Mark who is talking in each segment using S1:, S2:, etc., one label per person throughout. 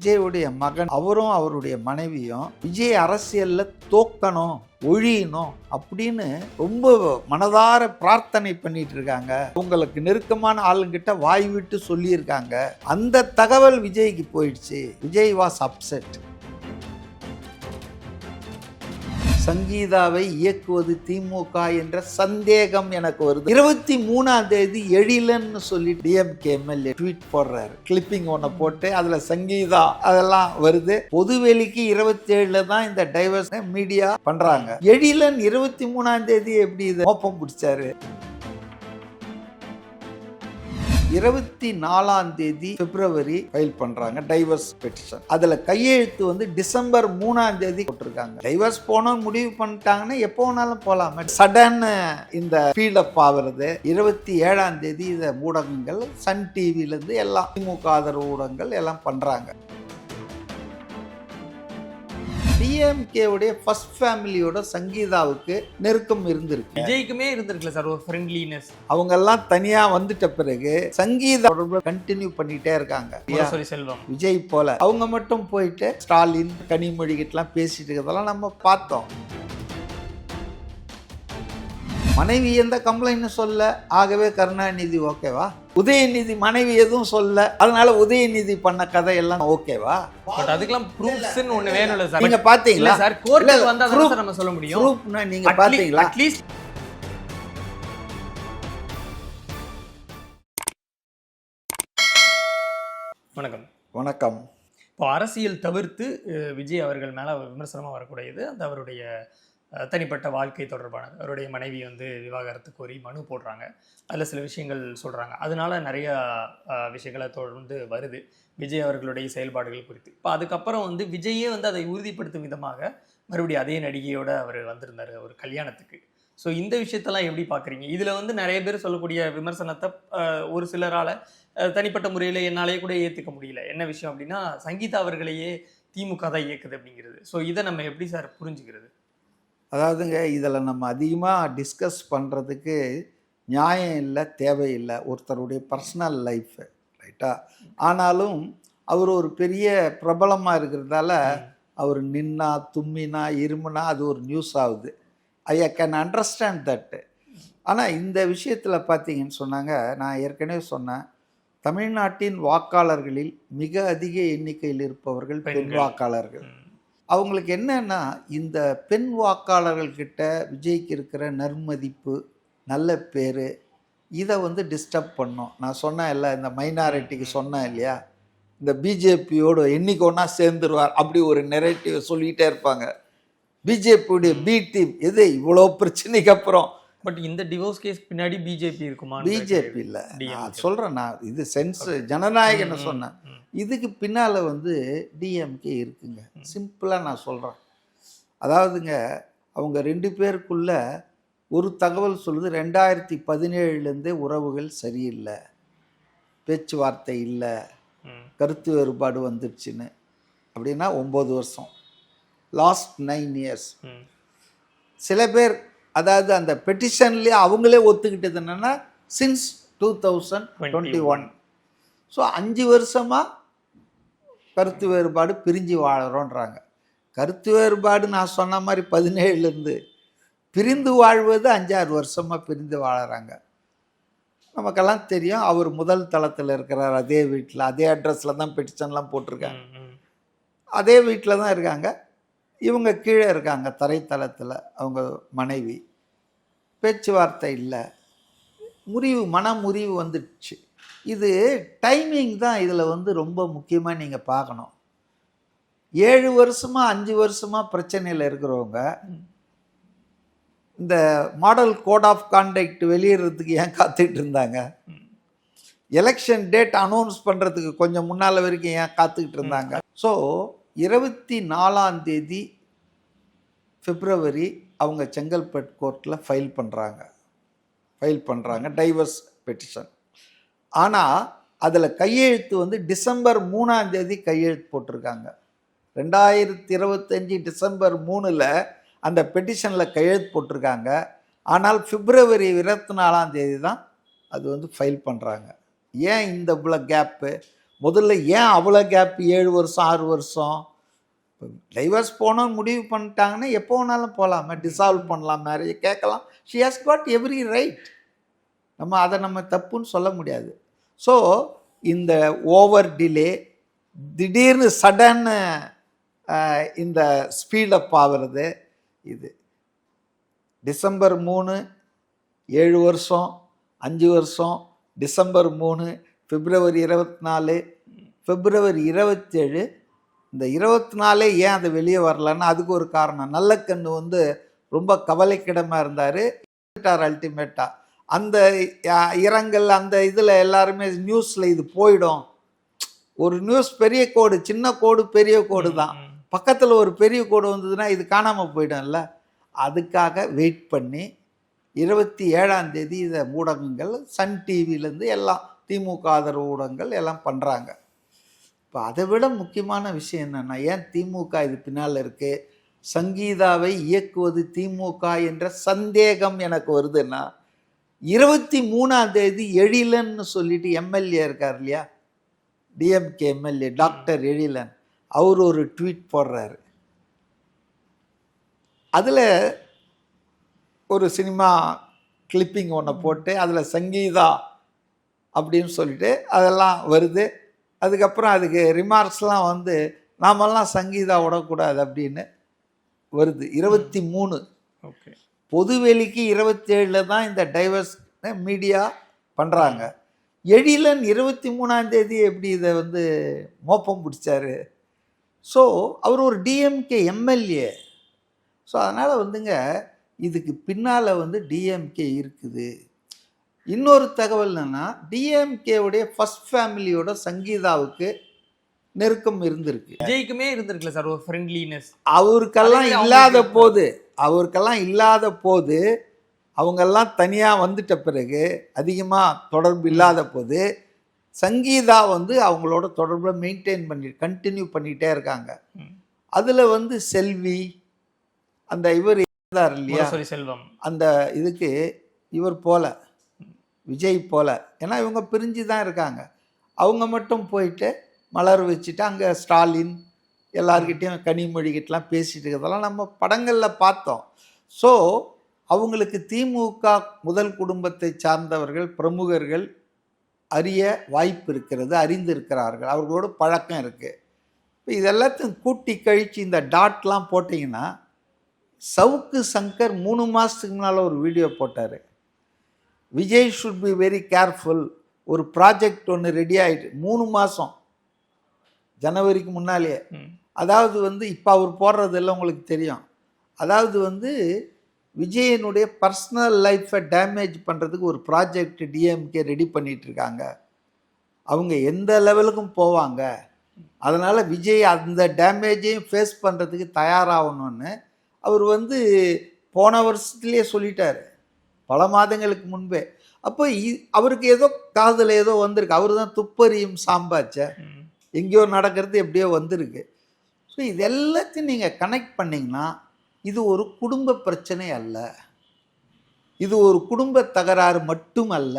S1: விஜயுடைய மகன் அவரும் அவருடைய மனைவியும் விஜய் அரசியல்ல தோக்கணும் ஒழியணும் அப்படின்னு ரொம்ப மனதார பிரார்த்தனை பண்ணிட்டு இருக்காங்க. உங்களுக்கு நெருக்கமான ஆளுங்கிட்ட வாய் விட்டு சொல்லியிருக்காங்க. அந்த தகவல் விஜய்க்கு போயிடுச்சு. Vijay was upset. சங்கீதாவை இயக்குவது திமுக என்ற சந்தேகம் எனக்கு வருது. 23ஆம் தேதி எழிலன்னு சொல்லி டிஎம்கே எம்எல்ஏ ட்வீட் போடுறாரு. கிளிப்பிங் ஒன்று போட்டு அதுல சங்கீதா அதெல்லாம் வருது. பொதுவெளிக்கு 27ல தான் இந்த டைவர்ஸ் மீடியா பண்றாங்க. எழிலன் 23ஆம் தேதி எப்படி இதை மோப்பம் பிடிச்சாரு? 24ஆம் தேதி பிப்ரவரி ஃபைல் பண்றாங்க டைவர்ஸ் பெட்டிஷன். அதுல கையெழுத்து வந்து டிசம்பர் 3ஆம் தேதி போட்டிருக்காங்க. டைவர்ஸ் போனோம் முடிவு பண்ணிட்டாங்கன்னா எப்போ வேணாலும் போலாமே. சடன் இந்த ஃபீல்ட் அப் ஆகுறது 27ஆம் தேதி இதை ஊடகங்கள் சன் டிவில இருந்து எல்லாம் திமுக ஆதரவு ஊடகங்கள் எல்லாம் பண்றாங்க. டிஎம்கே உடைய ஃபர்ஸ்ட் ஃபேமிலியோட சங்கீதாவுக்கு நெருக்கம் இருந்திருக்கு.
S2: விஜய்க்குமே இருந்திருக்குல்ல சார் ஒரு ஃப்ரெண்ட்லினஸ்.
S1: அவங்க எல்லாம் தனியா வந்துட்ட பிறகு சங்கீதா கண்டினியூ பண்ணிட்டே இருக்காங்க.
S2: செல்வம்
S1: விஜய் போல அவங்க மட்டும் போயிட்டு ஸ்டாலின் கனிமொழி கிட்டலாம் பேசிட்டு இருக்கிறதெல்லாம் நம்ம பார்த்தோம். மனைவி எந்த கம்ப்ளைண்ட் சொல்ல, ஆகவே கருணாநிதி ஓகேவா? உதயநிதி மனைவி எதுவும் சொல்ல, அதனால உதயநிதி பண்ண கதையெல்லாம் ஓகேவா?
S2: பட் அதுக்கெல்லாம் ப்ரூஃப்ஸ்னு ஒண்ணு வேணும்ல சார்.
S1: நீங்க பாத்தீங்களா
S2: சார்? கோர்ட்டுக்கு வந்தா தான் நம்ம சொல்ல முடியும்.
S1: ப்ரூஃப்னா நீங்க பாத்தீங்களா?
S2: அட்லீஸ்ட் வணக்கம்.
S1: வணக்கம்.
S2: இப்போ அரசியல் தவிர்த்து விஜய் அவர்கள் மேல விமர்சனமா வரக்கூடியது அந்த அவருடைய தனிப்பட்ட வாழ்க்கை தொடர்பானது. அவருடைய மனைவி வந்து விவாகரத்து கோரி மனு போடுறாங்க. அதில் சில விஷயங்கள் சொல்கிறாங்க. அதனால நிறையா விஷயங்களை தொடர்ந்து வருது விஜய் அவர்களுடைய செயல்பாடுகள் குறித்து. இப்போ அதுக்கப்புறம் வந்து விஜயே வந்து அதை உறுதிப்படுத்தும் விதமாக மறுபடியும் அதே நடிகையோடு அவர் வந்திருந்தார் ஒரு கல்யாணத்துக்கு. ஸோ இந்த விஷயத்தெல்லாம் எப்படி பார்க்குறீங்க? இதில் வந்து நிறைய பேர் சொல்லக்கூடிய விமர்சனத்தை ஒரு சிலரால் தனிப்பட்ட முறையில் என்னாலேயே கூட ஏற்றுக்க முடியல. என்ன விஷயம் அப்படின்னா, சங்கீதா அவர்களையே திமுக தான் இயக்குது அப்படிங்கிறது. ஸோ இதை நம்ம எப்படி சார் புரிஞ்சுக்கிறது?
S1: அதாவதுங்க, இதில் நம்ம அதிகமாக டிஸ்கஸ் பண்ணுறதுக்கு நியாயம் இல்லை, தேவையில்லை. ஒருத்தருடைய பர்சனல் லைஃபு ரைட்டா. ஆனாலும் அவர் ஒரு பெரிய பிரபலமாக இருக்கிறதால அவர் நின்னா தும்மினா இருமுனா அது ஒரு நியூஸ் ஆகுது. ஐ கேன் அண்டர்ஸ்டாண்ட் தட்டு. ஆனால் இந்த விஷயத்தில் பார்த்தீங்கன்னு சொன்னாங்க, நான் ஏற்கனவே சொன்னேன், தமிழ்நாட்டின் வாக்காளர்களில் மிக அதிக எண்ணிக்கையில் இருப்பவர்கள் பெண் வாக்காளர்கள். அவங்களுக்கு என்னன்னா, இந்த பெண் வாக்காளர்கள்கிட்ட விஜய்க்கு இருக்கிற நற்மதிப்பு, நல்ல பேர், இதை வந்து டிஸ்டர்ப் பண்ணோம். நான் சொன்னேன் இல்லை, இந்த மைனாரிட்டிக்கு சொன்னேன் இல்லையா, இந்த பிஜேபியோடு என்னைக்கு ஒன்றா சேர்ந்துருவார் அப்படி ஒரு நெரேட்டிவ் சொல்லிகிட்டே இருப்பாங்க. பிஜேபியுடைய பி டீம் எது இவ்வளோ பிரச்சனைக்கு அப்புறம்.
S2: பட் இந்த டிவோர்ஸ் கேஸ் பின்னாடி பிஜேபி இருக்குமா?
S1: பிஜேபி இல்லை, நான் சொல்கிறேன். நான் இது சென்ஸ் ஜனநாயகன்னு சொன்னேன். இதுக்கு பின்னால் வந்து டிஎம்கே இருக்குங்க. சிம்பிளாக நான் சொல்கிறேன். அதாவதுங்க, அவங்க 2 பேருக்குள்ள ஒரு தகவல் சொல்லுது, 2017 உறவுகள் சரியில்லை, பேச்சுவார்த்தை இல்லை, கருத்து வேறுபாடு வந்துடுச்சுன்னு. அப்படின்னா 9 வருஷம், லாஸ்ட் 9 இயர்ஸ். சில பேர் அதாவது அந்த பெட்டிஷன்லேயே அவங்களே ஒத்துக்கிட்டது என்னென்னா சின்ஸ் 2021. ஸோ 5 வருஷமாக கருத்து வேறுபாடு பிரிஞ்சு வாழறோன்றாங்க. கருத்து வேறுபாடு நான் சொன்ன மாதிரி 17லேருந்து பிரிந்து வாழ்வது 5-6 வருஷமாக பிரிந்து வாழறாங்க. நமக்கெல்லாம் தெரியும். அவர் முதல் தளத்தில் இருக்கிறார், அதே வீட்டில் அதே அட்ரஸில் தான் பெட்டிஷன்லாம் போட்டிருக்காங்க, அதே வீட்டில் தான் இருக்காங்க. இவங்க கீழே இருக்காங்க தரைத்தளத்தில், அவங்க மனைவி. பேச்சுவார்த்தை இல்லை, மன முறிவு வந்துடுச்சு. இது டைமிங் தான் இதில் வந்து ரொம்ப முக்கியமாக நீங்கள் பார்க்கணும். 7 வருஷமாக 5 வருஷமாக பிரச்சனையில் இருக்கிறவங்க இந்த மாடல் கோட் ஆஃப் கான்டக்ட் வெளியிடுறதுக்கு ஏன் காத்துக்கிட்டு இருந்தாங்க? எலெக்ஷன் டேட் அனௌன்ஸ் பண்ணுறதுக்கு கொஞ்சம் முன்னால் வரைக்கும் ஏன் காத்துக்கிட்டு இருந்தாங்க? ஸோ 24ஆம் தேதி பிப்ரவரி அவங்க செங்கல்பட்டு கோர்ட்டில் ஃபைல் பண்ணுறாங்க டைவர்ஸ் பெட்டிஷன். ஆனால் அதில் கையெழுத்து வந்து டிசம்பர் 3ஆம் தேதி கையெழுத்து போட்டிருக்காங்க. 2025 டிசம்பர் 3 அந்த பெட்டிஷனில் கையெழுத்து போட்டிருக்காங்க. ஆனால் பிப்ரவரி 24ஆம் தேதி தான் அது வந்து ஃபைல் பண்ணுறாங்க. ஏன் இந்த இவ்வளோ கேப்பு? முதல்ல ஏன் அவ்வளோ கேப் 7 வருஷம் 6 வருஷம்? டைவர்ஸ் போனோன்னு முடிவு பண்ணிட்டாங்கன்னா எப்போ வேணாலும் போகலாமே, டிசால்வ் பண்ணலாம், மேரேஜ் கேட்கலாம். She has got every right. அதை நம்ம தப்புன்னு சொல்ல முடியாது. ஸோ இந்த ஓவர் டிலே, திடீர்னு சடன் இந்த ஸ்பீடப் ஆகிறது, இது டிசம்பர் 3 7 வருஷம், 5 வருஷம், டிசம்பர் 3, பிப்ரவரி 24, பிப்ரவரி 27. இந்த 24 ஏன் அது வெளியே வரலன்னா அதுக்கு ஒரு காரணம். நல்லக்கண்ணு ரொம்ப கவலைக்கிடமாக இருந்தார். அல்டிமேட்டாக அந்த இரங்கல் அந்த இதில் எல்லாருமே நியூஸில் இது போயிடும். ஒரு நியூஸ் பெரிய கோடு, சின்ன கோடு பெரிய கோடு தான். பக்கத்தில் ஒரு பெரிய கோடு வந்ததுன்னா இது காணாமல் போயிடும்ல. அதுக்காக வெயிட் பண்ணி 27ஆம் தேதி இதை ஊடகங்கள், சன் டிவிலேருந்து எல்லாம் திமுக ஆதரவு ஊடகங்கள் எல்லாம் பண்ணுறாங்க. இப்போ அதை விட முக்கியமான விஷயம் என்னென்னா, ஏன் திமுக இது பின்னால் இருக்குது, சங்கீதாவை இயக்குவது திமுக என்ற சந்தேகம் எனக்கு வருதுன்னா, 23ஆம் தேதி எழிலன்னு சொல்லிட்டு எம்எல்ஏ இருக்கார் இல்லையா, டிஎம்கே எம்எல்ஏ டாக்டர் எழிலன், அவர் ஒரு ட்வீட் போடுறாரு. அதில் ஒரு சினிமா கிளிப்பிங் ஒன்று போட்டு அதில் சங்கீதா அப்படின்னு சொல்லிட்டு அதெல்லாம் வருது. அதுக்கப்புறம் அதுக்கு ரிமார்க்ஸ்லாம் நாமெல்லாம் சங்கீதா விடக்கூடாது அப்படின்னு வருது. 23
S2: ஓகே,
S1: பொதுவெளிக்கு 27 தான் இந்த டைவர்ஸ் மீடியா பண்ணுறாங்க. எழிலன் 23ஆம் தேதி எப்படி இதை மோப்பம் பிடிச்சாரு? ஸோ அவர் ஒரு டிஎம்கே எம்எல்ஏ. ஸோ அதனால் இதுக்கு பின்னால் டிஎம்கே இருக்குது. இன்னொரு தகவல் என்னென்னா, டிஎம்கேவுடைய ஃபர்ஸ்ட் ஃபேமிலியோட சங்கீதாவுக்கு நெருக்கம் இருந்திருக்கு.
S2: விஜய்க்குமே இருந்திருக்குல்ல சார் ஒரு ஃப்ரெண்ட்லினஸ்.
S1: அவருக்கெல்லாம் இல்லாத போது அவங்கெல்லாம் தனியாக வந்துட்ட பிறகு, அதிகமாக தொடர்பு இல்லாத போது சங்கீதா அவங்களோட தொடர்பை மெயின்டைன் கண்டினியூ பண்ணிகிட்டே இருக்காங்க. அதில் செல்வி, அந்த இவர் இருந்தார் இல்லையா
S2: செல்வம், அந்த
S1: இதுக்கு இவர் போல, விஜய் போல, ஏன்னா இவங்க பிரிஞ்சு தான் இருக்காங்க. அவங்க மட்டும் போயிட்டு மலர் வச்சுட்டு அங்கே ஸ்டாலின் எல்லார்கிட்டையும் கனிமொழிகிட்டலாம் பேசிகிட்டு இருக்கிறதெல்லாம் நம்ம படங்களில் பார்த்தோம். ஸோ அவங்களுக்கு திமுக முதல் குடும்பத்தை சார்ந்தவர்கள் பிரமுகர்கள் அறிய வாய்ப்பு இருக்கிறது, அறிந்திருக்கிறார்கள், அவர்களோட பழக்கம் இருக்குது. இப்போ இதெல்லாத்தையும் கூட்டி கழித்து இந்த டாட்லாம் போட்டிங்கன்னா, சவுக்கு சங்கர் 3 மாதத்துக்கு முன்னால் ஒரு வீடியோ போட்டார். Vijay should be very careful, ஒரு ப்ராஜெக்ட் ஒன்று ரெடி ஆகிட்டு 3 மாதம் ஜனவரிக்கு முன்னாலேயே. அதாவது இப்போ அவர் போடுறதெல்லாம் உங்களுக்கு தெரியும். அதாவது விஜயனுடைய பர்சனல் லைஃப்பை டேமேஜ் பண்ணுறதுக்கு ஒரு ப்ராஜெக்ட் டிஎம்கே ரெடி பண்ணிகிட்ருக்காங்க. அவங்க எந்த லெவலுக்கும் போவாங்க. அதனால் விஜய் அந்த டேமேஜையும் ஃபேஸ் பண்ணுறதுக்கு தயாராகணும்னு அவர் போன வருஷத்துலேயே சொல்லிட்டார், பல மாதங்களுக்கு முன்பே. அப்போ அவருக்கு ஏதோ காதில் ஏதோ வந்திருக்கு. அவர் தான் துப்பறியும் சாம்பாச்ச, எங்கேயோ நடக்கிறது எப்படியோ வந்திருக்கு. ஸோ இது எல்லாத்தையும் நீங்கள் கனெக்ட் பண்ணிங்கன்னா, இது ஒரு குடும்ப பிரச்சனை அல்ல, இது ஒரு குடும்ப தகராறு மட்டும் அல்ல,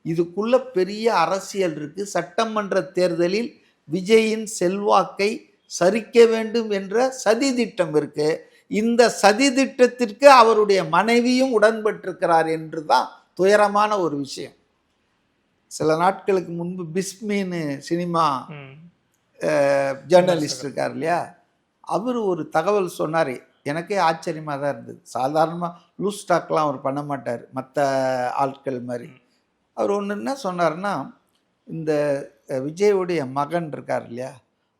S1: இதுக்குள்ள பெரிய அரசியல் இருக்குது. சட்டமன்ற தேர்தலில் விஜயின் செல்வாக்கை சரிக்க வேண்டும் என்ற சதி திட்டம் இருக்குது. இந்த சதி திட்டத்திற்கு அவருடைய மனைவியும் உடன்பட்டிருக்கிறார் என்று தான் துயரமான ஒரு விஷயம். சில நாட்களுக்கு முன்பு பிஸ்மின்னு சினிமா ஜேர்னலிஸ்ட் இருக்கார் இல்லையா, அவர் ஒரு தகவல் சொன்னார், எனக்கே ஆச்சரியமாக தான் இருந்தது. சாதாரணமாக லூஸ் ஸ்டாக்லாம் அவர் பண்ண மாட்டார் மற்ற ஆட்கள் மாதிரி. அவர் ஒன்று என்ன சொன்னார்னா, இந்த விஜயுடைய மகன் இருக்கார் இல்லையா,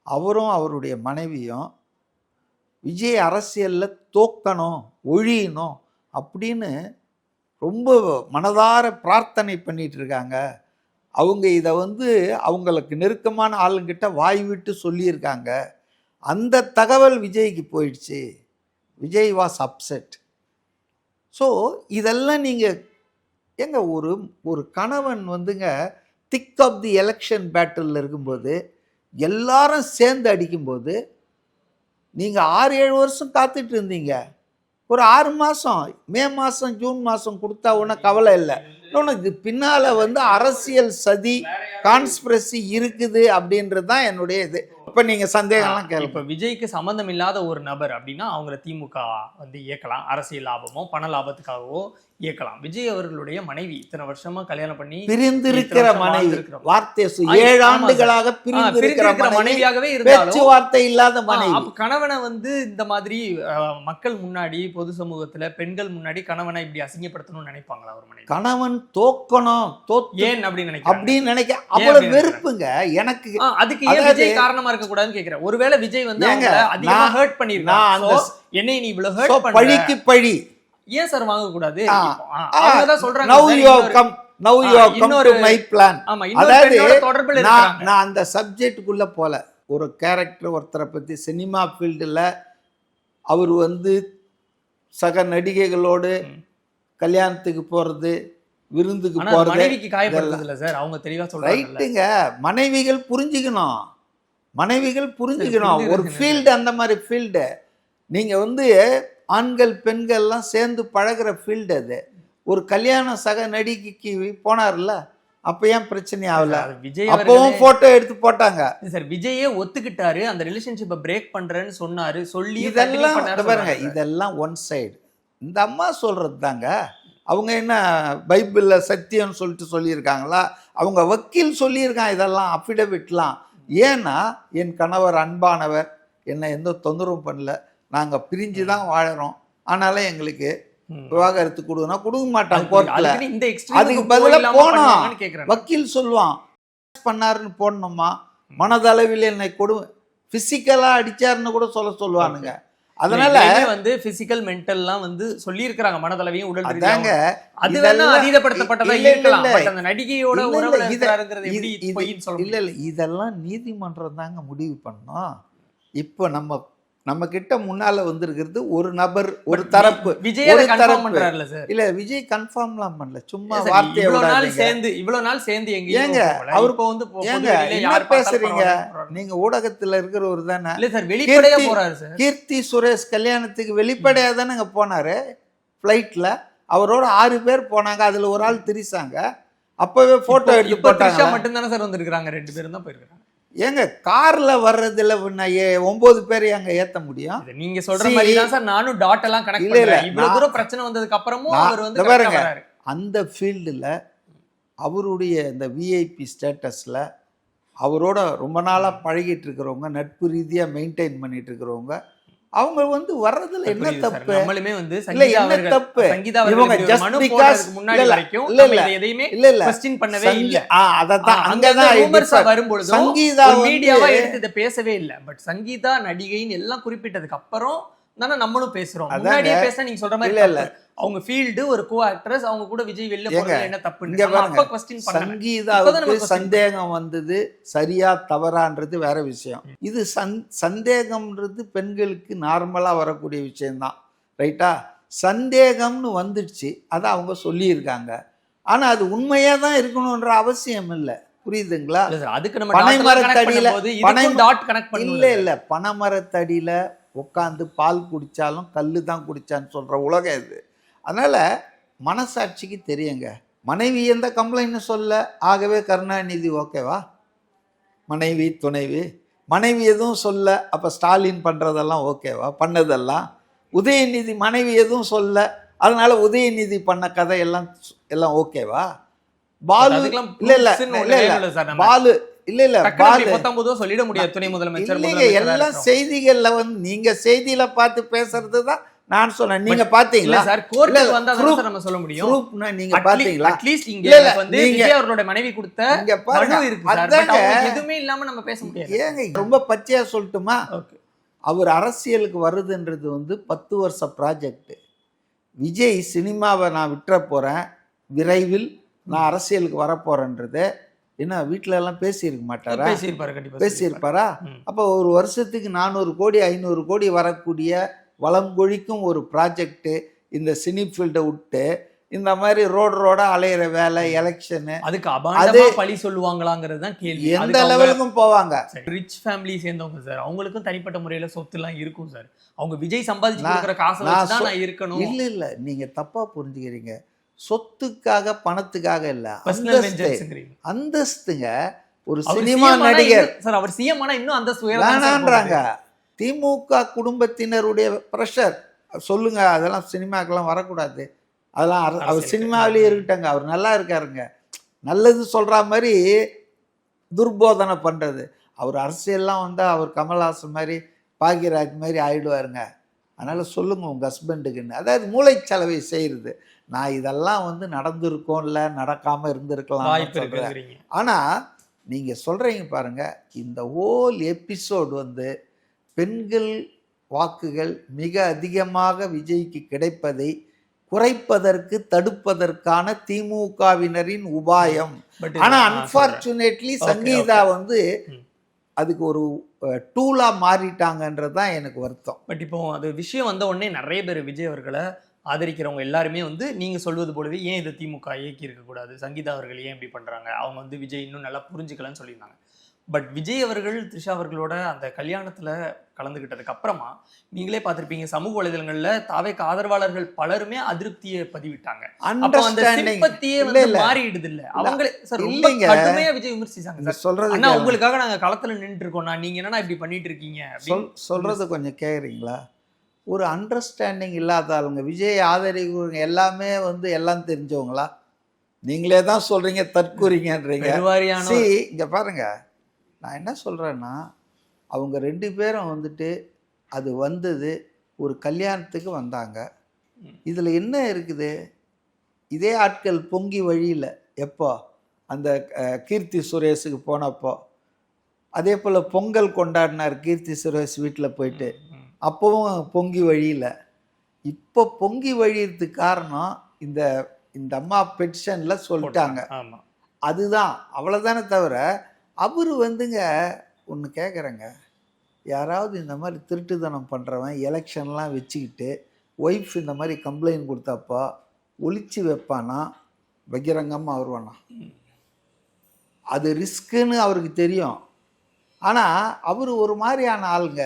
S1: அவரும் அவருடைய மனைவியும் விஜய் அரசியலில் தோக்கணும், ஒழியணும் அப்படின்னு ரொம்ப மனதார பிரார்த்தனை பண்ணிட்டு இருக்காங்க. அவங்க இதை அவங்களுக்கு நெருக்கமான ஆளுங்கிட்ட வாய் விட்டு சொல்லியிருக்காங்க. அந்த தகவல் விஜய்க்கு போயிடுச்சு. Vijay was upset. ஸோ இதெல்லாம் நீங்கள் ஏங்க ஒரு கணவன் thick of the election battle இருக்கும்போது எல்லாரும் சேர்ந்து அடிக்கும்போது நீங்கள் 6-7 வருஷம் காத்துட்டு இருந்தீங்க. ஒரு 6 மாதம், மே மாதம் ஜூன் மாதம் கொடுத்தா ஒன்றும் கவலை இல்லை. இன்னொன்று இது பின்னால வந்து அரசியல் சதி கான்ஸ்பிரசி இருக்குது அப்படின்றது தான் என்னுடைய இது. இப்ப நீங்க சந்தேகம்லாம் கேள்வி.
S2: இப்ப விஜய்க்கு சம்பந்தம் இல்லாத ஒரு நபர் அப்படின்னா அவங்கள திமுக வந்து இயக்கலாம், அரசியல் லாபமோ பண லாபத்துக்காகவோ இயக்கலாம். விஜய் அவர்களுடைய மனைவி இத்தனை வருஷமா கல்யாணம் பண்ணி
S1: பிரிந்திருக்கிற மனைவி, வார்த்தை 7 ஆண்டுகளாக பிரிந்திருக்கிற
S2: மனைவியாகவே இருந்தாலும்
S1: பேச்சுவார்த்தை இல்லாத மனைவி.
S2: கணவனை வந்து இந்த மாதிரி மக்கள் முன்னாடி, பொது சமூகத்துல பெண்கள் முன்னாடி கணவனை இப்படி அசிங்கப்படுத்தணும்னு நினைப்பாங்களா ஒரு மனைவி?
S1: கணவன் தோக்கணும்,
S2: ஏன் அப்படின்னு
S1: நினைக்க அவ்வளவு வெறுப்புங்க எனக்கு.
S2: அதுக்கு ஏன் விஜய் காரணமா இருக்க கூடாதுன்னு கேக்குறேன். ஒருவேளை விஜய் வந்து அதிகமா ஹர்ட் பண்ணிருக்காங்க, என்னை நீ இவ்வளவு ஹர்ட் பண்ண,
S1: பழிக்கு பழி
S2: ஏன் சார் வாங்க கூடாது? அவங்கதான் சொல்றாங்க
S1: நான் அந்த சப்ஜெக்டுக்குள்ள போல. ஒரு கேரக்டர் ஒருத்தரை பத்தி சினிமா ஃபீல்டுல அவர் வந்து சக நடிகைகளோடு கல்யாணத்துக்கு போறது, விருந்துக்கு போறது,
S2: மனைவிக்கு காயப்படுறது இல்ல சார், அவங்க தெளிவா சொல்றாங்க.
S1: ரைட்டுங்க, மனைவிகள் புரிஞ்சுக்கணும், மனைவிகள் புரிஞ்சுக்கணும். ஒரு ஃபீல்டு அந்த மாதிரி ஃபீல்டு. நீங்க வந்து ஆண்கள் பெண்கள்லாம் சேர்ந்து பழகிற ஃபீல்டு அது. ஒரு கல்யாண சக நடிகைக்கு போனார்ல, அப்ப ஏன் பிரச்சனை ஆகல?
S2: விஜய்
S1: அப்பவும் போட்டோ எடுத்து போட்டாங்க
S2: சார். விஜயே ஒத்துக்கிட்டாரு, அந்த ரிலேஷன்ஷிப்பை பிரேக் பண்றேன்னு சொன்னாரு. சொல்லி
S1: இதெல்லாம் பாருங்க, இதெல்லாம் ஒன் சைடு. இந்த அம்மா சொல்றது தாங்க. அவங்க என்ன பைபிள்ல சத்தியம்னு சொல்லிட்டு சொல்லியிருக்காங்களா? அவங்க வக்கீல் சொல்லியிருக்காங்க இதெல்லாம், அஃபிடவிட்லாம். ஏன்னா என் கணவர் அன்பானவர், என்னை எந்த தொந்தரவும் பண்ணல, நாங்கள் பிரிஞ்சு தான் வாழறோம், ஆனால எங்களுக்கு விவாகரத்து கொடுனா கொடுக்க மாட்டாங்க கோர்ட்ல. அதுக்கு பதிலாக போனா வக்கீல் சொல்லுவான் பண்ணாருன்னு போடணுமா, மனதளவில் என்னை பிசிக்கலா அடிச்சாருன்னு கூட சொல்லுவானுங்க. அதனால
S2: வந்து பிசிக்கல் மென்டல்லாம் வந்து சொல்லி இருக்காங்க, மனதளவையும் உடல் ரீதியாங்க. அது வேணா அதீதப்படுத்தப்பட்டதா இருக்கலாம், பட் அந்த நடிகையோட உறவுல இருக்காருங்கிறது எப்படி போயின்னு சொல்ல?
S1: இல்ல இதெல்லாம் நீதிமன்றம் தாங்க முடிவு பண்ணோம். இப்போ நம்ம கிட்ட முன்னால வந்திருக்கிறது ஒரு நபர், ஒரு தரப்பு.
S2: விஜய் கன்ஃபார்ம் பண்றாருல சார்?
S1: இல்ல விஜய் கன்ஃபார்ம்லாம் பண்ணல, சும்மா வார்த்தையை
S2: இவ்வளவு நாள் சேர்ந்து
S1: ஏங்க அவர் வந்து யார் பேசுறீங்க? நீங்க ஊடகத்துல இருக்கிறவர் தானே?
S2: இல்ல சார், வெளிப்படையா போறாரு சார்.
S1: கீர்த்தி சுரேஷ் கல்யாணத்துக்கு வெளிப்படையா தானே அங்க போனாரு ஃப்ளைட்ல. அவரோட 6 பேர் போனாங்க, அதுல ஒரு ஆள் திரிசாங்க. அப்பவே போட்டோ எடுத்து போட்டாங்க.
S2: மட்டும் தானே சார் வந்திருக்காங்க, 2 பேரும் தான் போயிருக்காங்க.
S1: ஏங்க கார்ல வர்றதுல 9 பேர் அங்க ஏத்த முடியும்?
S2: நீங்க சொல்ற மாதிரி தான் சார் நானும் டாட் எல்லாம் கனெக்ட் பண்றேன். இவ்வளவு தூரம் பிரச்சனை வந்ததுக்கு அப்புறமும் அவர் வந்து
S1: பாருங்க, அந்த ஃபீல்டுல அவருடைய இந்த விஐபி ஸ்டேட்டஸ்ல அவரோட ரொம்ப நாளா பழகிட்டு இருக்கிறவங்க, நட்பு ரீதியா மெயின்டைன் பண்ணிட்டு இருக்கிறவங்க, அவங்க வந்து வர்றதுல என்ன தப்பு?
S2: நம்மளுமே வந்து சங்கீதா
S1: இவங்க ஜஸ்ட் பிகாஸ்
S2: முன்னாடி வரைக்கும் எதையுமே क्वेश्चन பண்ணவே இல்ல.
S1: அததான் அங்கதான்
S2: ரூமர்ஸ் வரும்போது சங்கீதா மீடியாவா எடுத்து இத பேசவே இல்ல. பட் சங்கீதா நடிகைன்னு எல்லாம் குறிப்பிட்டதுக்கு அப்புறம் தானே நம்மளும் பேசுறோம். முன்னாடியே பேச நீங்க சொல்ற மாதிரி இல்ல. அவங்க ஃபீல்டு ஒரு கோ ஆக்ட்ரஸ், அவங்க கூட விஜய் வெளில போறது என்ன தப்பு? அப்ப क्वेश्चन பண்ணல.
S1: சங்கீதாவுக்கு சந்தேகம் வந்தது சரியா தவறான்றது வேற விஷயம். இது சந்தேகம்ன்றது பெண்களுக்கு நார்மலா வரக்கூடிய விஷயம்தான், ரைட்டா? சந்தேகம்னு வந்துடுச்சு, அதை அவங்க சொல்லியிருக்காங்க. ஆனா அது உண்மையா தான் இருக்கணும்ன்ற அவசியம் இல்லை, புரியுதுங்களா?
S2: அதுக்கு நம்ம
S1: பனைமரத்தடியில
S2: இல்ல
S1: பனைமரத்தடியில உட்காந்து பால் குடிச்சாலும் கல்லு தான் குடிச்சான்னு சொல்ற உலகம் இது. அதனால மனசாட்சிக்கு தெரியுங்க. மனைவி எந்த கம்ப்ளைண்ட் சொல்ல, ஆகவே கருணாநிதி ஓகேவா? மனைவி துணைவி மனைவி எதுவும் சொல்ல, அப்ப ஸ்டாலின் பண்றதெல்லாம் ஓகேவா? பண்ணதெல்லாம் உதயநிதி மனைவி எதுவும் சொல்ல, அதனால உதயநிதி பண்ண கதை எல்லாம் ஓகேவா? பாலு இல்ல பாலு
S2: சொல்லிட முடியாது துணை முதலமைச்சர்.
S1: எல்லாம் செய்திகள்ல வந்து நீங்க செய்தியில பார்த்து பேசுறதுதான் நான் சொன்னேன். நீங்க பாத்தீங்களா
S2: சார்? கோர்ட்டுக்கு வந்தா தான் நம்ம சொல்ல முடியும்.
S1: ப்ரூஃப்னா நீங்க பாத்தீங்களா?
S2: அட்லீஸ்ட் இங்க வந்து விஜய் அவரோட மனைவி கொடுத்த மனு இருக்கு சார், பட் அவங்க எதுவுமே இல்லாம நம்ம பேச முடியாது.
S1: ஏங்க ரொம்ப பச்சையா சொல்லட்டுமா? அவர் அரசியலுக்கு வருதுன்றது வந்து 10 வருஷ ப்ராஜெக்ட். விஜய் சினிமாவை நான் விட்டுற போறேன், விரைவில் நான் அரசியலுக்கு வரப்போறேன்றது என்ன வீட்டுல எல்லாம் பேசியிருக்க மாட்டாரா? பேசியிருப்பாரா? அப்ப ஒரு வருஷத்துக்கு 400 கோடி 500 கோடி வரக்கூடிய வளம் கொழிக்கும் ஒரு ப்ராஜெக்ட் இந்த சினி ஃபீல்டை விட்டு இந்த மாதிரி ரோடா அலையிற வேலை, எலெக்ஷனு,
S2: அதுக்கு அபாண்டமா பழி சொல்லுவாங்களாங்கிறது தான் கேள்வி.
S1: எந்த லெவலுக்கும் போவாங்க.
S2: ரிச் ஃபேமிலி சேர்ந்தவங்க சார், அவங்களுக்கும் தனிப்பட்ட முறையில சொத்து எல்லாம் இருக்கும் சார். அவங்க விஜய் சம்பாதிச்சு கொடுக்குற காசை வச்சு தான் நான் இருக்கணும்.
S1: இல்ல நீங்க தப்பா புரிஞ்சுக்கிறீங்க. சொத்துக்காக பணத்துக்காக இல்லை,
S2: பர்சனல் வெஞ்சன்ஸ்ங்கறீங்க.
S1: அந்தஸ்துங்க. ஒரு
S2: அவர்
S1: சினிமா
S2: CM ஆனா
S1: நடிகர்
S2: சார் அவர் சிஎம் ஆனா இன்னும் அந்த சுயரான்றாங்க.
S1: வேணான்றாங்க. திமுக குடும்பத்தினருடைய ப்ரெஷர் சொல்லுங்க, அதெல்லாம் சினிமாக்கெல்லாம் வரக்கூடாது, அதெல்லாம் அவர்
S2: அரசியலுக்கு.
S1: சினிமாவிலேயே இருக்கட்டாங்க, அவர் நல்லா இருக்காருங்க, நல்லது சொல்கிற மாதிரி துர்போதனை பண்ணுறது. அவர் அரசியல்லாம் வந்தால் அவர் கமல்ஹாசன் மாதிரி பாக்யராஜ் மாதிரி ஆயிடுவாருங்க. அதனால் சொல்லுங்கள் உங்கள் ஹஸ்பண்டுக்குன்னு. அதாவது மூளைச்சலவை செய்கிறது. நான் இதெல்லாம் வந்து நடந்திருக்கோம், இல்லை நடக்காமல் இருந்திருக்கலாம்
S2: வாய்ப்பு
S1: சொல்கிறேன்.
S2: இருக்குங்கறீங்க.
S1: ஆனால் நீங்கள் சொல்கிறீங்க பாருங்கள், இந்த ஹோல் எபிசோடு வந்து பெண்கள் வாக்குகள் மிக அதிகமாக விஜய்க்கு கிடைப்பதை குறைப்பதற்கு தடுப்பதற்கான திமுகவினரின் உபாயம்.
S2: பட்
S1: ஆனா அன்பார்ச்சுனேட்லி சங்கீதா வந்து அதுக்கு ஒரு டூலா மாறிட்டாங்கன்றது தான் எனக்கு வருத்தம்.
S2: பட் இப்போ அது விஷயம் வந்த உடனே நிறைய பேர் விஜய் அவர்களை ஆதரிக்கிறவங்க எல்லாருமே வந்து நீங்க சொல்வது போலவே ஏன் இதை திமுக இயக்கி இருக்கக்கூடாது, சங்கீதா அவர்கள் ஏன் இப்படி பண்றாங்க, அவங்க வந்து விஜய் இன்னும் நல்லா புரிஞ்சுக்கலன்னு சொல்லியிருந்தாங்க. பட் விஜய் அவர்கள் த்ரிஷா அவர்களோட அந்த கல்யாணத்துல கலந்துகிட்டதுக்கு அப்புறமா நீங்களே பார்த்திருப்பீங்க, சமூக வலைதளங்கள்ல தாவேக்கு ஆதரவாளர்கள் பலருமே அதிருப்தியை பதிவிட்டாங்க. அப்போ அந்த சிம்பத்தியே வந்து மாறிடுது இல்ல அவங்களே சார் ரொம்ப கடுமையா விஜய் விமர்சிச்சாங்க சார்.
S1: சொல்றது
S2: அண்ணா உங்களுக்காக நாங்க களத்துல நின்றுட்டு இருக்கோம், நீங்க என்னன்னா இப்படி பண்ணிட்டு இருக்கீங்க
S1: சொல்றது கொஞ்சம் கேக்குறீங்களா? ஒரு அண்டர்ஸ்டாண்டிங் இல்லாத ஆளுங்க, விஜய் ஆதரிக்கிறவங்க எல்லாமே வந்து எல்லாம் தெரிஞ்சவங்களா? நீங்களே தான் சொல்றீங்க தற்கூறீங்கன்றீங்க. இங்க பாருங்க, நான் என்ன சொல்கிறேன்னா, அவங்க 2 பேரும் வந்துட்டு அது வந்தது ஒரு கல்யாணத்துக்கு வந்தாங்க. இதில் என்ன இருக்குது? இதே ஆட்கள் பொங்கி வழியில் எப்போ அந்த கீர்த்தி சுரேஷுக்கு போனப்போ அதே போல் பொங்கல் கொண்டாடினார் கீர்த்தி சுரேஷ் வீட்டில் போயிட்டு, அப்போவும் பொங்கி வழியில். இப்போ பொங்கி வழியறதுக்கு காரணம் இந்த அம்மா பெட்டிஷனில் சொல்லிட்டாங்க. அதுதான், அவ்வளோதானே தவிர அவர் வந்துங்க ஒன்று கேட்குறேங்க, யாராவது இந்த மாதிரி திருட்டுத்தனம் பண்ணுறவன் எலெக்ஷன்லாம் வச்சுக்கிட்டு ஒய்ஃப் இந்த மாதிரி கம்ப்ளைண்ட் கொடுத்தப்போ ஒழிச்சு வைப்பானா, பகிரங்கமாக வருவானா? அது ரிஸ்க்குன்னு அவருக்கு தெரியும். ஆனால் அவர் ஒரு மாதிரியான ஆளுங்க.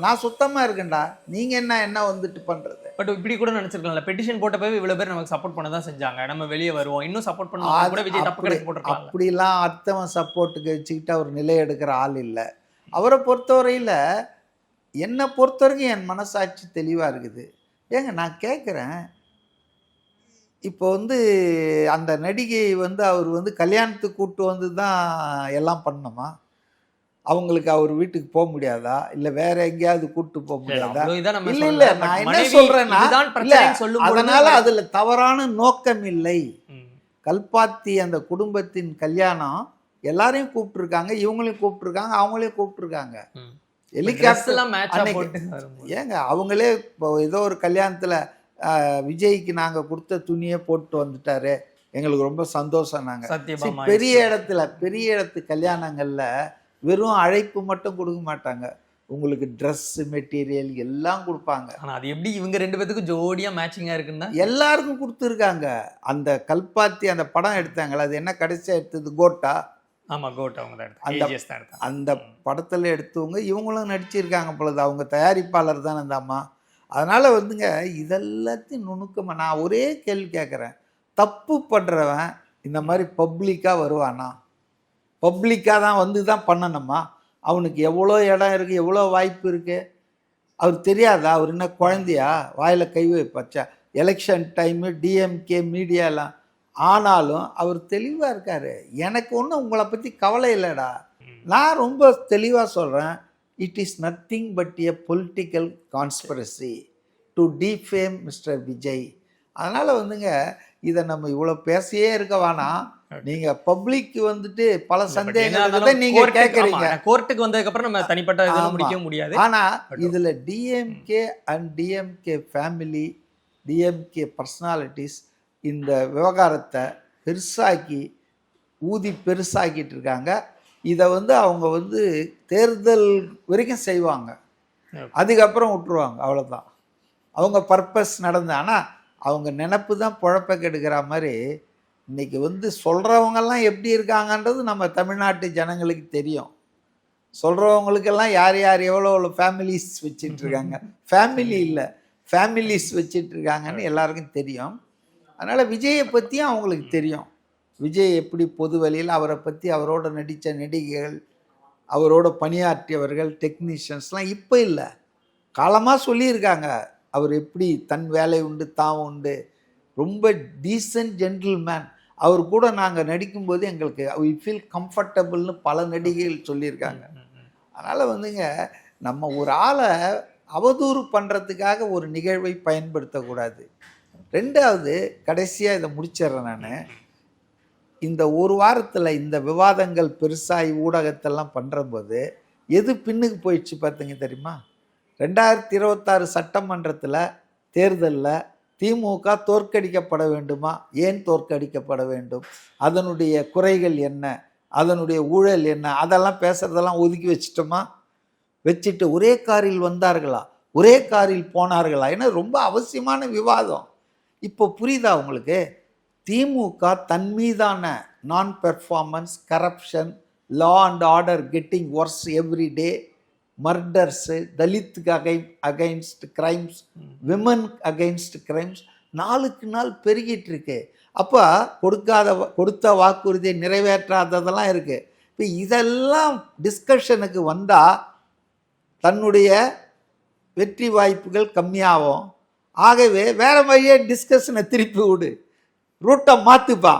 S1: நான் சுத்தமாக இருக்கேன்டா, நீங்கள் என்ன வந்துட்டு பண்ணுறது?
S2: பட் இப்படி கூட நினச்சிருக்கலாம்ல, பெட்டிஷன் போட்டப்போ இவ்வளோ பேர் நமக்கு சப்போர்ட் பண்ண தான் செஞ்சாங்க, நம்ம வெளியே வருவோம், இன்னும் சப்போர்ட் பண்ணா கூட விஜய் தப்பு கணக்கு போட்டுருக்கலாம். அப்படிலாம்
S1: அர்த்தம் சப்போர்ட்டுக்கு வச்சுக்கிட்டு அவர் நிலை எடுக்கிற ஆள் இல்லை. அவரை பொறுத்தவரையில், என்னை பொறுத்த வரைக்கும் என் மனசாட்சி தெளிவாக இருக்குது. ஏங்க நான் கேட்குறேன், இப்போ வந்து அந்த நடிகை வந்து அவர் வந்து கல்யாணத்துக்கு கூப்பிட்டு வந்து தான் எல்லாம் பண்ணணுமா? அவங்களுக்கு அவர் வீட்டுக்கு போக முடியாதா, இல்ல வேற எங்கேயாவது கூட்டு போக முடியாதா? இல்ல நான் என்ன சொல்றேன்னா, அதனால அதுல தவறான நோக்கம் இல்லை. கல்பாத்தி அந்த குடும்பத்தின் கல்யாணம் எல்லாரையும் கூப்பிட்டுருக்காங்க, இவங்களையும் கூப்பிட்டுருக்காங்க, அவங்களையும் கூப்பிட்டுருக்காங்க. ஹெலிகாப்டர் ஏங்க அவங்களே இப்போ ஏதோ ஒரு கல்யாணத்துல விஜய்க்கு நாங்க கொடுத்த துணியை போட்டு வந்துட்டாரு, எங்களுக்கு ரொம்ப சந்தோஷம். நாங்க பெரிய இடத்து கல்யாணங்கள்ல வெறும் அழைப்பு மட்டும் கொடுக்க மாட்டாங்க, உங்களுக்கு ட்ரெஸ் மெட்டீரியல் எல்லாம் கொடுப்பாங்க.
S2: ஆனால் அது எப்படி இவங்க 2 பேத்துக்கும் ஜோடியாக மேட்சிங்காக இருக்குன்னா
S1: எல்லாருக்கும் கொடுத்துருக்காங்க. அந்த கல்பாத்தி அந்த படம் எடுத்தாங்களே, அது என்ன கடைசியாக எடுத்தது, கோட்டா?
S2: ஆமாம், கோட்டா அவங்க தான் எடுத்தாங்க.
S1: அந்த படத்தில் எடுத்தவங்க இவங்களும் நடிச்சிருக்காங்க பொழுது, அவங்க தயாரிப்பாளர் தானே அந்த அம்மா. அதனால் வந்துங்க இதெல்லாத்தையும் நுணுக்கமாக நான் ஒரே கேள்வி கேட்குறேன், தப்பு பண்ணுறவன் இந்த மாதிரி பப்ளிக்காக வருவானா? பப்ளிக்காக தான் வந்து தான் பண்ணணுமா? அவனுக்கு எவ்வளோ இடம் இருக்குது, எவ்வளோ வாய்ப்பு இருக்குது, அவர் தெரியாதா? அவர் என்ன குழந்தையா? வாயில் கை வைப்பச்சா? எலெக்ஷன் டைமு டிஎம்கே மீடியாலாம். ஆனாலும் அவர் தெளிவாக இருக்கார். எனக்கு ஒன்றும் உங்களை பற்றி கவலை இல்லைடா. நான் ரொம்ப தெளிவாக சொல்கிறேன், it is nothing but a political conspiracy to defame mister Vijay. அதனால் வந்துங்க இதை நம்ம இவ்வளோ பேசியே இருக்க வேணாம். நீங்க பப்ளிக் வந்துட்டு பல சந்தேகங்களை நீங்க கேட்கறீங்க,
S2: கோர்ட்டுக்கு வந்ததுக்கு அப்புறம் நம்ம தனிப்பட்ட முடிக்க முடியாது.
S1: ஆனா இதுல DMK and DMK family, DMK personalities இந்த விவகாரத்தை பெருசாக்கிட்டு இருக்காங்க. இதை வந்து அவங்க வந்து தேர்தல் வரைக்கும் செய்வாங்க, அதுக்கப்புறம் விட்டுருவாங்க, அவ்வளோதான் அவங்க பர்பஸ் நடந்து. ஆனால் அவங்க நினப்பு தான் பொழப்ப கெடுக்கிற மாதிரி இன்றைக்கி வந்து சொல்கிறவங்கெல்லாம் எப்படி இருக்காங்கன்றது நம்ம தமிழ்நாட்டு ஜனங்களுக்கு தெரியும். சொல்கிறவங்களுக்கெல்லாம் யார் யார் எவ்வளோ ஃபேமிலிஸ் வச்சிட்ருக்காங்க, ஃபேமிலி இல்லை ஃபேமிலிஸ் வச்சிட்ருக்காங்கன்னு எல்லாருக்கும் தெரியும். அதனால் விஜயை பற்றியும் அவங்களுக்கு தெரியும். விஜய் எப்படி பொது வழியில் அவரை பற்றி, அவரோட நடித்த நடிகைகள், அவரோட பணியாற்றியவர்கள், டெக்னீஷியன்ஸ்லாம் இப்போ இல்லை, காலமாக சொல்லியிருக்காங்க. அவர் எப்படி தன் வேலை உண்டு தான் உண்டு, ரொம்ப டீசன்ட் ஜென்டில்மேன், அவர் கூட நாங்கள் நடிக்கும்போது எங்களுக்கு வி ஃபீல் கம்ஃபர்டபுள்னு பல நடிகைகள் சொல்லியிருக்காங்க. அதனால் வந்துங்க, நம்ம ஒரு ஆளை அவதூறு பண்ணுறதுக்காக ஒரு நிகழ்வை பயன்படுத்தக்கூடாது. ரெண்டாவது, கடைசியாக இதை முடிச்சிடுறேன் நான். இந்த ஒரு வாரத்தில் இந்த விவாதங்கள் பெருசாகி ஊடகத்தெல்லாம் பண்ணுறபோது எது பின்னுக்கு போயிடுச்சு பார்த்தீங்க தெரியுமா? 2026 சட்டமன்றத்தில் தேர்தலில் திமுக தோற்கடிக்கப்பட வேண்டுமா? ஏன் தோற்கடிக்கப்பட வேண்டும்? அதனுடைய குறைகள் என்ன? அதனுடைய ஊழல் என்ன? அதெல்லாம் பேசுகிறதெல்லாம் ஒதுக்கி வச்சிட்டோமா? வச்சுட்டு ஒரே காரில் வந்தார்களா, ஒரே காரில் போனார்களா? ஏன்னா ரொம்ப அவசியமான விவாதம். இப்போ புரியுதா உங்களுக்கு? திமுக தன் மீதான non performance, corruption, law and order getting worse every day, murders, தலித்துக்கு against crimes, women against crimes நாளுக்கு நாள் பெருகிட்டு இருக்கு. அப்போ கொடுத்த வாக்குறுதியை நிறைவேற்றாததெல்லாம் இருக்குது. இப்போ இதெல்லாம் டிஸ்கஷனுக்கு வந்தால் தன்னுடைய வெற்றி வாய்ப்புகள் கம்மியாகும். ஆகவே வேற வழியே டிஸ்கஷனை திருப்பி விடு, ரூட்டை மாற்றுப்பா.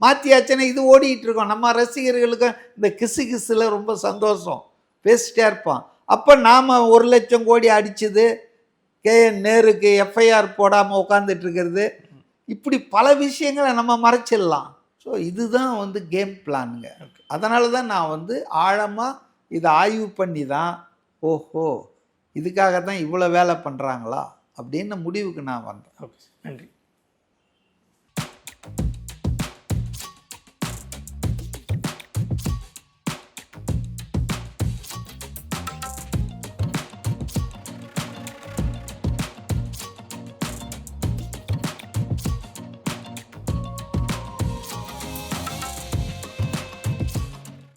S1: மாற்றியாச்சுன்னா இது ஓடிக்கிட்டு இருக்கோம். நம்ம ரசிகர்களுக்கு இந்த கிசுகிசுல ரொம்ப சந்தோஷம், பேசிட்டே இருப்பான். அப்போ நாம் 1 லட்சம் கோடி அடிச்சது, KN நேருக்கு FIR போடாமல் உட்காந்துட்டு இருக்கிறது, இப்படி பல விஷயங்களை நம்ம மறைச்சிடலாம். ஸோ இதுதான் வந்து கேம் பிளானுங்க. அதனால தான் நான் வந்து ஆழமாக இதை ஆய்வு பண்ணி தான், ஓஹோ இதுக்காக தான் இவ்வளோ வேலை பண்ணுறாங்களா அப்படின்னு முடிவுக்கு நான் வந்தேன்.
S2: ஓகே, நன்றி.